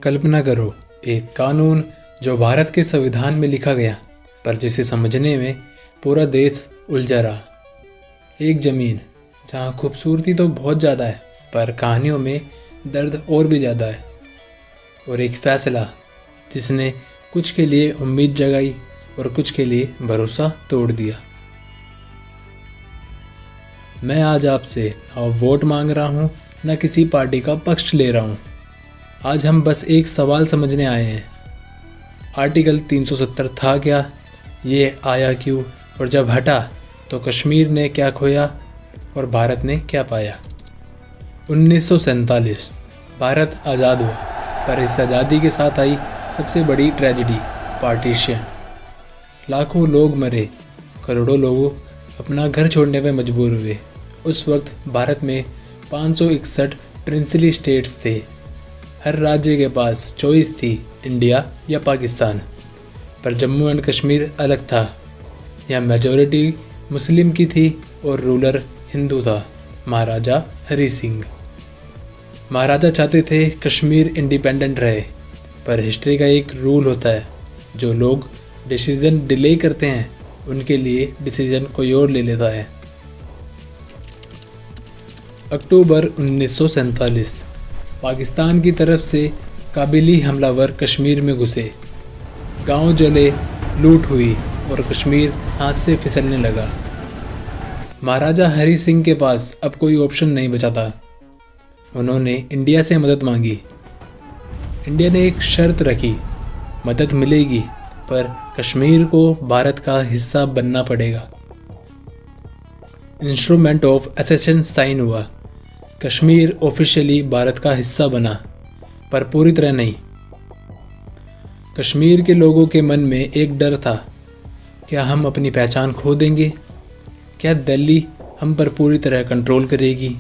कल्पना करो, एक कानून जो भारत के संविधान में लिखा गया, पर जिसे समझने में पूरा देश उलझा रहा। एक ज़मीन जहाँ खूबसूरती तो बहुत ज़्यादा है, पर कहानियों में दर्द और भी ज़्यादा है। और एक फ़ैसला जिसने कुछ के लिए उम्मीद जगाई और कुछ के लिए भरोसा तोड़ दिया। मैं आज आपसे वोट मांग रहा हूँ, न किसी पार्टी का पक्ष ले रहा हूँ। आज हम बस एक सवाल समझने आए हैं। आर्टिकल 370 था क्या? ये आया क्यों? और जब हटा तो कश्मीर ने क्या खोया और भारत ने क्या पाया? 1947 भारत आज़ाद हुआ, पर इस आज़ादी के साथ आई सबसे बड़ी ट्रेजिडी, पार्टीशन। लाखों लोग मरे, करोड़ों लोग अपना घर छोड़ने में मजबूर हुए। उस वक्त भारत में 561 प्रिंसली स्टेट्स थे। हर राज्य के पास चॉइस थी, इंडिया या पाकिस्तान। पर जम्मू एंड कश्मीर अलग था। यहाँ मेजॉरिटी मुस्लिम की थी और रूलर हिंदू था, महाराजा हरी सिंह। महाराजा चाहते थे कश्मीर इंडिपेंडेंट रहे, पर हिस्ट्री का एक रूल होता है, जो लोग डिसीज़न डिले करते हैं उनके लिए डिसीज़न कोई और ले लेता है। अक्टूबर 1947 पाकिस्तान की तरफ से काबिली हमलावर कश्मीर में घुसे। गांव जले, लूट हुई और कश्मीर हाथ से फिसलने लगा। महाराजा हरी सिंह के पास अब कोई ऑप्शन नहीं बचा था। उन्होंने इंडिया से मदद मांगी। इंडिया ने एक शर्त रखी, मदद मिलेगी पर कश्मीर को भारत का हिस्सा बनना पड़ेगा। इंस्ट्रूमेंट ऑफ एसेशन साइन हुआ। कश्मीर ऑफिशियली भारत का हिस्सा बना, पर पूरी तरह नहीं। कश्मीर के लोगों के मन में एक डर था, क्या हम अपनी पहचान खो देंगे? क्या दिल्ली हम पर पूरी तरह कंट्रोल करेगी?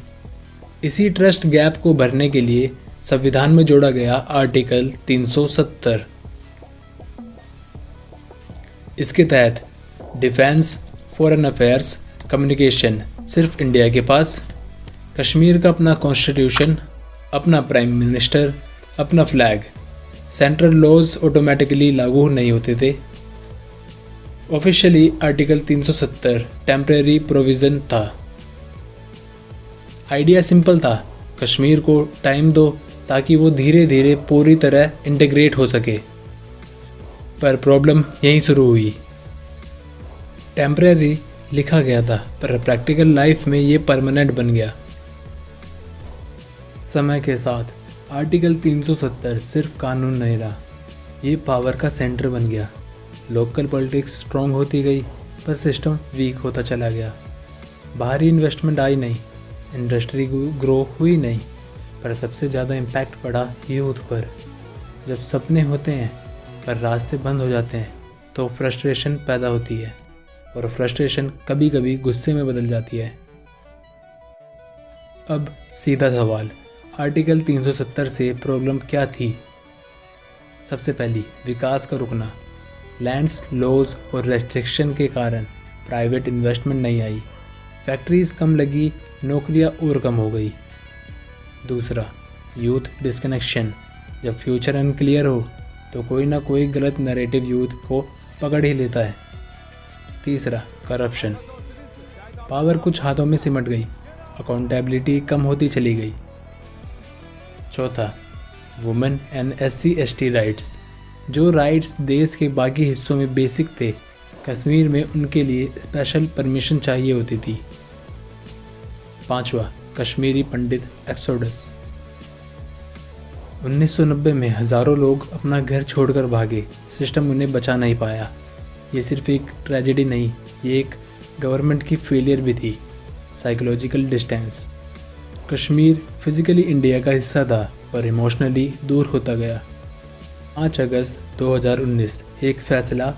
इसी ट्रस्ट गैप को भरने के लिए संविधान में जोड़ा गया आर्टिकल 370। इसके तहत डिफेंस, फॉरेन अफेयर्स, कम्युनिकेशन सिर्फ इंडिया के पास। कश्मीर का अपना कॉन्स्टिट्यूशन, अपना प्राइम मिनिस्टर, अपना फ्लैग। सेंट्रल लॉज ऑटोमेटिकली लागू नहीं होते थे। ऑफिशियली आर्टिकल 370 टेम्परेरी प्रोविज़न था। आइडिया सिंपल था, कश्मीर को टाइम दो ताकि वो धीरे धीरे पूरी तरह इंटीग्रेट हो सके। पर प्रॉब्लम यहीं शुरू हुई। टेम्परेरी लिखा गया था, पर प्रैक्टिकल लाइफ में ये परमानेंट बन गया। समय के साथ आर्टिकल 370 सिर्फ कानून नहीं रहा, ये पावर का सेंटर बन गया। लोकल पॉलिटिक्स स्ट्रॉन्ग होती गई, पर सिस्टम वीक होता चला गया। बाहरी इन्वेस्टमेंट आई नहीं, इंडस्ट्री ग्रो हुई नहीं, पर सबसे ज़्यादा इम्पैक्ट पड़ा यूथ पर। जब सपने होते हैं पर रास्ते बंद हो जाते हैं तो फ्रस्ट्रेशन पैदा होती है, और फ्रस्ट्रेशन कभी कभी गुस्से में बदल जाती है। अब सीधा सवाल, आर्टिकल 370 से प्रॉब्लम क्या थी? सबसे पहली, विकास का रुकना। लैंड्स, लॉज और रेस्ट्रिक्शन के कारण प्राइवेट इन्वेस्टमेंट नहीं आई, फैक्ट्रीज कम लगी, नौकरियां और कम हो गई। दूसरा, यूथ डिस्कनेक्शन। जब फ्यूचर अनक्लियर हो तो कोई ना कोई गलत नैरेटिव यूथ को पकड़ ही लेता है। तीसरा, करप्शन। पावर कुछ हाथों में सिमट गई, अकाउंटेबिलिटी कम होती चली गई। चौथा, वुमेन एंड SC/ST राइट्स। जो राइट्स देश के बाकी हिस्सों में बेसिक थे, कश्मीर में उनके लिए स्पेशल परमिशन चाहिए होती थी। पांचवा, कश्मीरी पंडित एक्सोडस। 1990 में हज़ारों लोग अपना घर छोड़कर भागे, सिस्टम उन्हें बचा नहीं पाया। ये सिर्फ एक ट्रेजेडी नहीं, ये एक गवर्नमेंट की फेलियर भी थी। Psychological distance. Kashmir physically India का हिस्सा था, पर इमोशनली दूर होता गया। 5 अगस्त 2019 एक फ़ैसला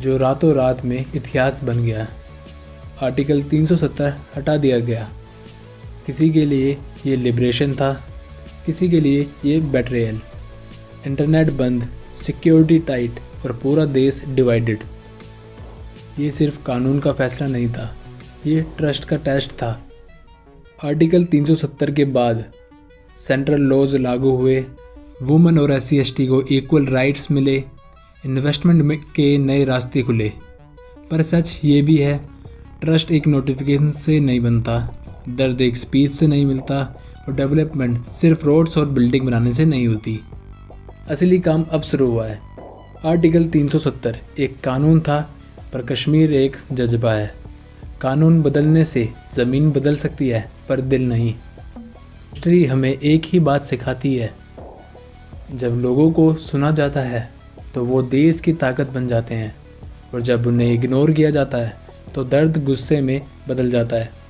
जो रातों रात में इतिहास बन गया। आर्टिकल 370 हटा दिया गया। किसी के लिए ये लिबरेशन था, किसी के लिए ये बेट्रेयल। इंटरनेट बंद, सिक्योरिटी टाइट और पूरा देश डिवाइडेड। ये सिर्फ कानून का फैसला नहीं था, ये ट्रस्ट का टेस्ट था। आर्टिकल 370 के बाद सेंट्रल लॉज लागू हुए, वुमेन और SC/ST को इक्वल राइट्स मिले, इन्वेस्टमेंट के नए रास्ते खुले। पर सच ये भी है, ट्रस्ट एक नोटिफिकेशन से नहीं बनता, दर्द एक स्पीच से नहीं मिलता, और डेवलपमेंट सिर्फ रोड्स और बिल्डिंग बनाने से नहीं होती। असली काम अब शुरू हुआ है। आर्टिकल 370 एक कानून था, पर कश्मीर एक जज्बा है। कानून बदलने से ज़मीन बदल सकती है, पर दिल नहीं। हिस्ट्री हमें एक ही बात सिखाती है, जब लोगों को सुना जाता है तो वो देश की ताकत बन जाते हैं, और जब उन्हें इग्नोर किया जाता है तो दर्द गुस्से में बदल जाता है।